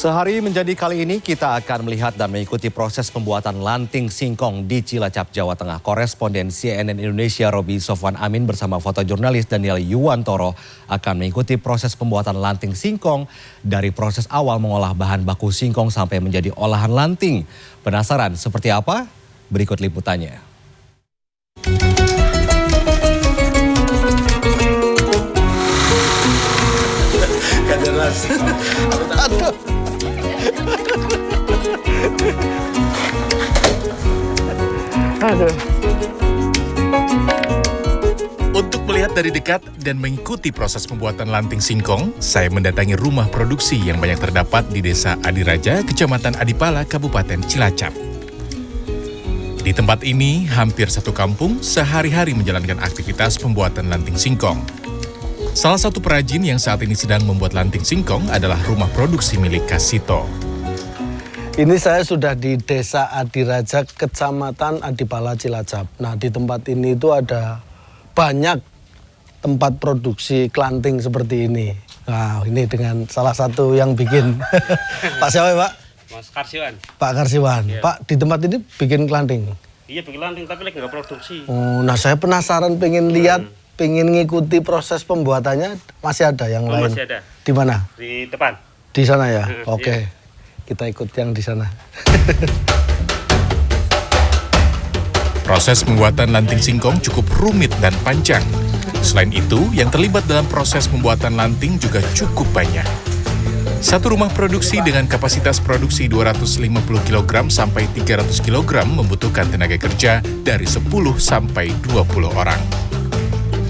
Sehari menjadi kali ini kita akan melihat dan mengikuti proses pembuatan lanting singkong di Cilacap, Jawa Tengah. Koresponden CNN Indonesia Roby Sofwan Amin bersama fotojurnalis Daniel Yuwantoro akan mengikuti proses pembuatan lanting singkong dari proses awal mengolah bahan baku singkong sampai menjadi olahan lanting. Penasaran seperti apa? Berikut liputannya. Aduh. Untuk melihat dari dekat dan mengikuti proses pembuatan lanting singkong, saya mendatangi rumah produksi yang banyak terdapat di Desa Adiraja, Kecamatan Adipala, Kabupaten Cilacap. Di tempat ini, hampir satu kampung sehari-hari menjalankan aktivitas pembuatan lanting singkong. Salah satu perajin yang saat ini sedang membuat lanting singkong adalah rumah produksi milik Kasito. Ini saya sudah di Desa Adiraja, Kecamatan Adipala, Cilacap. Nah, di tempat ini itu ada banyak tempat produksi klanting seperti ini. Nah, ini dengan salah satu yang bikin. Pak siapa, Pak? Mas Karsiwan. Pak Karsiwan. Ya. Pak, di tempat ini bikin klanting? Iya, bikin klanting, tapi lagi nggak produksi. Oh, nah saya penasaran, pengen lihat, pengen ngikuti proses pembuatannya. Masih ada yang lain? Masih ada. Di mana? Di depan. Di sana ya? Oke. Iya. Kita ikut yang di sana. Proses pembuatan lanting singkong cukup rumit dan panjang. Selain itu, yang terlibat dalam proses pembuatan lanting juga cukup banyak. Satu rumah produksi dengan kapasitas produksi 250 kg sampai 300 kg membutuhkan tenaga kerja dari 10 sampai 20 orang.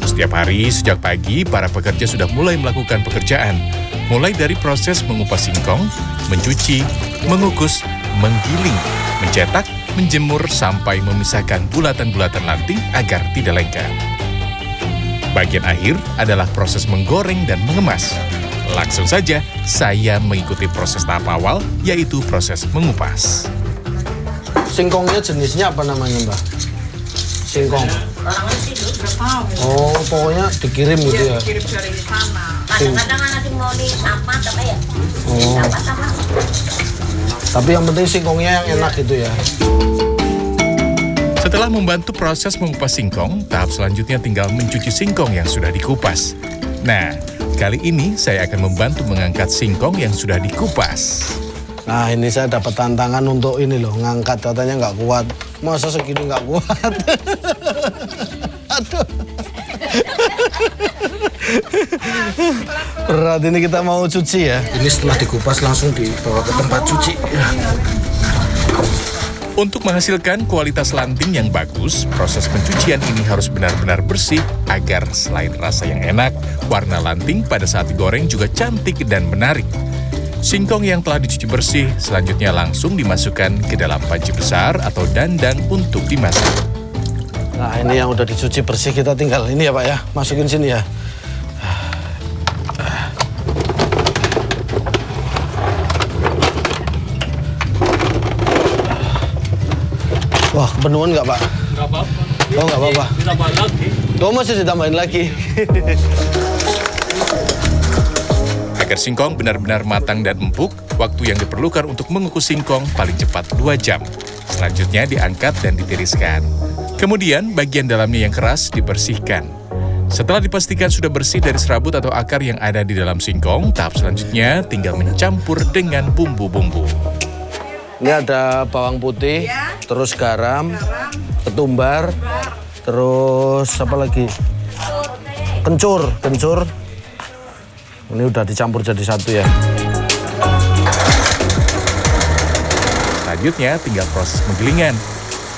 Setiap hari sejak pagi, para pekerja sudah mulai melakukan pekerjaan. Mulai dari proses mengupas singkong, mencuci, mengukus, menggiling, mencetak, menjemur, sampai memisahkan bulatan-bulatan lanting agar tidak lengket. Bagian akhir adalah proses menggoreng dan mengemas. Langsung saja, saya mengikuti proses tahap awal, yaitu proses mengupas. Singkongnya jenisnya apa namanya, Mbak? Singkong. Oh, pokoknya dikirim gitu ya? Dikirim dari sana. Kadang-kadang nanti mau di sampah, tapi ya. Oh. Sampah. Tapi yang penting singkongnya yang enak gitu ya? Setelah membantu proses mengupas singkong, tahap selanjutnya tinggal mencuci singkong yang sudah dikupas. Nah, kali ini saya akan membantu mengangkat singkong yang sudah dikupas. Nah, ini saya dapat tantangan untuk ini loh, ngangkat, katanya nggak kuat. Masa segini nggak kuat? Aduh. Berat, ini kita mau cuci ya. Ini setelah dikupas langsung dibawa ke tempat cuci. Untuk menghasilkan kualitas lanting yang bagus, proses pencucian ini harus benar-benar bersih agar selain rasa yang enak, warna lanting pada saat digoreng juga cantik dan menarik. Singkong yang telah dicuci bersih selanjutnya langsung dimasukkan ke dalam panci besar atau dandang untuk dimasak. Nah, ini yang udah dicuci bersih, kita tinggal ini ya Pak ya, masukin sini ya. Wah, kepenuhan nggak Pak? Nggak apa-apa. Oh, nggak apa-apa. Ditambahin lagi. Oh, masih ditambahin lagi. Agar singkong benar-benar matang dan empuk, waktu yang diperlukan untuk mengukus singkong paling cepat 2 jam. Selanjutnya diangkat dan ditiriskan. Kemudian bagian dalamnya yang keras dibersihkan. Setelah dipastikan sudah bersih dari serabut atau akar yang ada di dalam singkong, tahap selanjutnya tinggal mencampur dengan bumbu-bumbu. Ini ada bawang putih, terus garam, ketumbar, terus apa lagi? Kencur. Ini udah dicampur jadi satu ya. Selanjutnya tinggal proses penggilingan.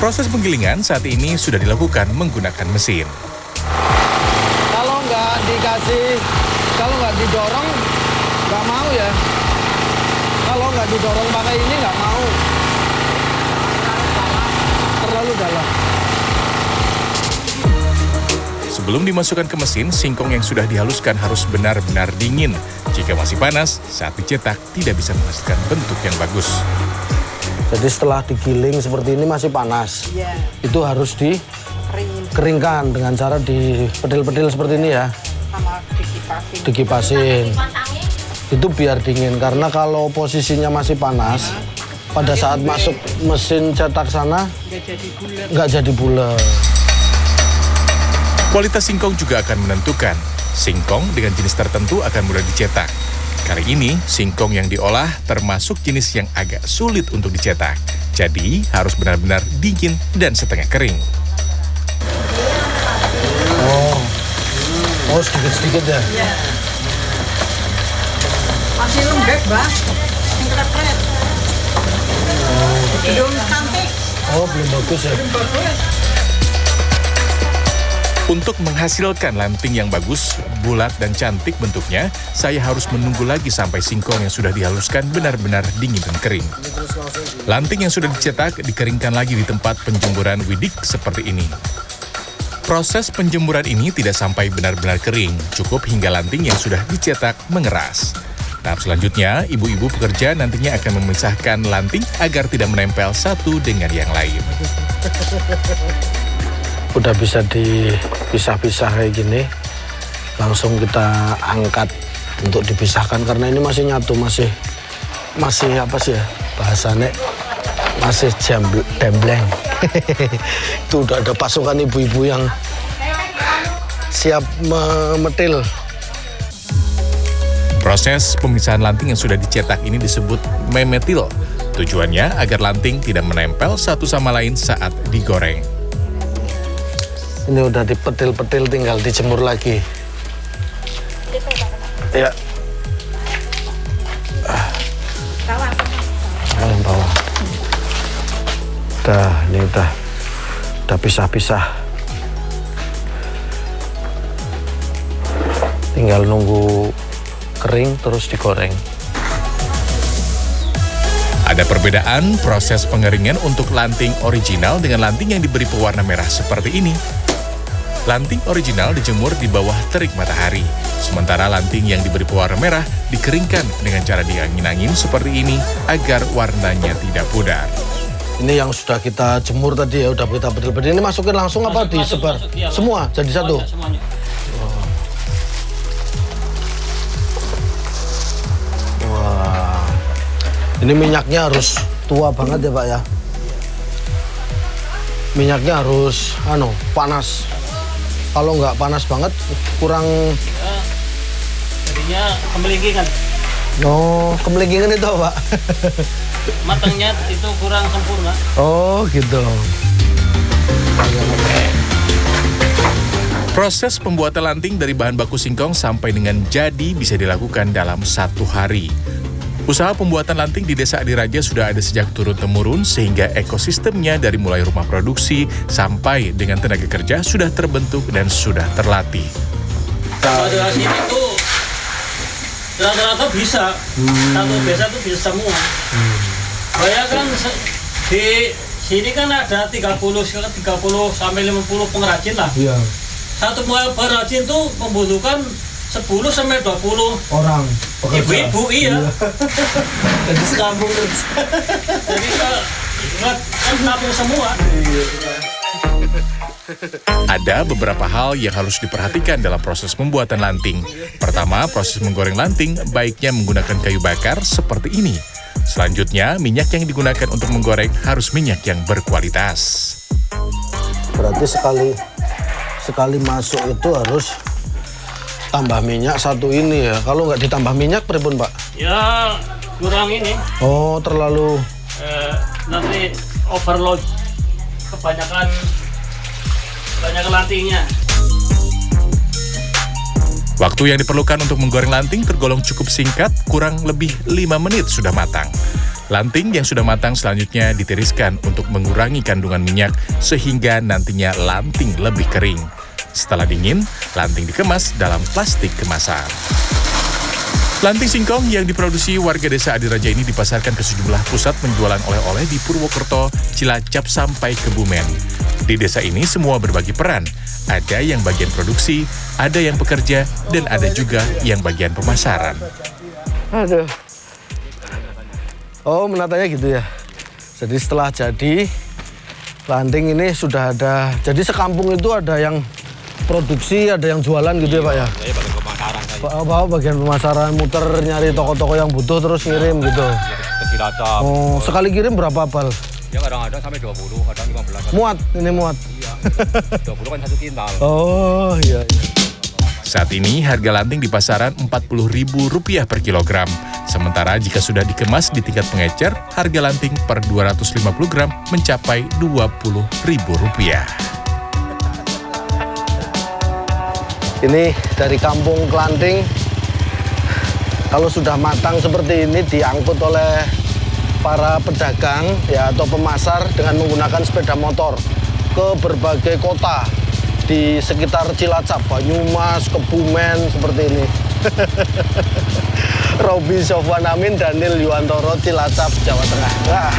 Proses penggilingan saat ini sudah dilakukan menggunakan mesin. Kalau nggak didorong, nggak mau ya. Kalau nggak didorong pakai ini nggak mau. Terlalu dalam. Sebelum dimasukkan ke mesin, singkong yang sudah dihaluskan harus benar-benar dingin. Jika masih panas, saat dicetak tidak bisa menghasilkan bentuk yang bagus. Jadi setelah digiling seperti ini masih panas. Iya. Itu harus dikeringkan dengan cara dipedil-pedil seperti ini ya. Sama dikipasin. Dikipasin. Itu biar dingin, karena kalau posisinya masih panas, pada saat masuk mesin cetak sana, nggak jadi bulat. Kualitas singkong juga akan menentukan. Singkong dengan jenis tertentu akan mudah dicetak. Kali ini, singkong yang diolah termasuk jenis yang agak sulit untuk dicetak. Jadi, harus benar-benar dingin dan setengah kering. Oh, sedikit-sedikit ya? Iya. Masih lembek, Bang. Yang keret-keret. Belum cantik. Oh, belum bagus ya? Untuk menghasilkan lanting yang bagus, bulat dan cantik bentuknya, saya harus menunggu lagi sampai singkong yang sudah dihaluskan benar-benar dingin dan kering. Lanting yang sudah dicetak dikeringkan lagi di tempat penjemuran widik seperti ini. Proses penjemuran ini tidak sampai benar-benar kering, cukup hingga lanting yang sudah dicetak mengeras. Tahap selanjutnya, ibu-ibu pekerja nantinya akan memisahkan lanting agar tidak menempel satu dengan yang lain. Udah bisa dipisah-pisah kayak gini, langsung kita angkat untuk dipisahkan karena ini masih nyatu, masih apa sih ya bahasanya, masih dembleng. Itu udah ada pasukan ibu-ibu yang siap memetil. Proses pemisahan lanting yang sudah dicetak ini disebut memetil. Tujuannya agar lanting tidak menempel satu sama lain saat digoreng. Ini udah dipetil-petil, tinggal dijemur lagi. Ya. Yang bawah. Ini udah pisah-pisah. Tinggal nunggu kering terus digoreng. Ada perbedaan proses pengeringan untuk lanting original dengan lanting yang diberi pewarna merah seperti ini. Lanting original dijemur di bawah terik matahari, sementara lanting yang diberi pewarna merah dikeringkan dengan cara diangin-angin seperti ini agar warnanya tidak pudar. Ini yang sudah kita jemur tadi ya, udah kita bedil-bedil. Ini masukin langsung apa disebar? Iya, Semua jadi satu? Semuanya. Wah, ini minyaknya harus tua banget ya Pak ya. Minyaknya harus panas. Kalau nggak panas banget kurang. Jadinya kemelingingan. Oh, kemelingingan itu Pak. Matangnya itu kurang sempurna. Oh gitu. Proses pembuatan lanting dari bahan baku singkong sampai dengan jadi bisa dilakukan dalam 1 hari. Usaha pembuatan lanting di Desa Adiraja sudah ada sejak turun-temurun sehingga ekosistemnya dari mulai rumah produksi sampai dengan tenaga kerja sudah terbentuk dan sudah terlatih. Pada sini tuh rata-rata bisa. Satu desa tuh bisa semua. Bayangkan di sini kan ada 30 sampai 50 pengrajin lah. Iya. Satu pengrajin tuh membutuhkan 10 sampai 20 Orang. ibu-ibu, iya. Jadi sekampung terus. Jadi kan nampung semua. Ada beberapa hal yang harus diperhatikan dalam proses pembuatan lanting. Pertama, proses menggoreng lanting baiknya menggunakan kayu bakar seperti ini. Selanjutnya, minyak yang digunakan untuk menggoreng harus minyak yang berkualitas. Berarti sekali masuk itu harus tambah minyak satu ini ya. Kalau nggak ditambah minyak pripun Pak? Ya kurang ini. Oh, terlalu Nanti overload, kebanyakan lantingnya. Waktu yang diperlukan untuk menggoreng lanting tergolong cukup singkat, kurang lebih 5 menit sudah matang. Lanting yang sudah matang selanjutnya ditiriskan untuk mengurangi kandungan minyak sehingga nantinya lanting lebih kering. Setelah dingin, lanting dikemas dalam plastik kemasan. Lanting singkong yang diproduksi warga Desa Adiraja ini dipasarkan ke sejumlah pusat penjualan oleh-oleh di Purwokerto, Cilacap sampai Kebumen. Di desa ini semua berbagi peran. Ada yang bagian produksi, ada yang pekerja, dan ada juga yang bagian pemasaran. Aduh. Oh, menatanya gitu ya. Jadi setelah jadi, lanting ini sudah ada. Jadi sekampung itu ada yang produksi, ada yang jualan gitu ya Pak ya? pemasaran saya. Bawa bagian pemasaran, muter nyari toko-toko yang butuh terus ngirim gitu. Ke Cilacap. Oh, sekali kirim berapa bal? Ya kadang-kadang sampai 20, kadang 15. Muat, ini muat. Iya. 20 kan 1 kintal. Oh, iya. Saat ini harga lanting di pasaran Rp40.000 per kilogram. Sementara jika sudah dikemas di tingkat pengecer, harga lanting per 250 gram mencapai Rp20.000. Ini dari kampung Klanting. Kalau sudah matang seperti ini diangkut oleh para pedagang ya atau pemasar dengan menggunakan sepeda motor ke berbagai kota di sekitar Cilacap, Banyumas, Kebumen seperti ini. Roby Sofwan Amin, Daniel Yuwantoro, Cilacap, Jawa Tengah.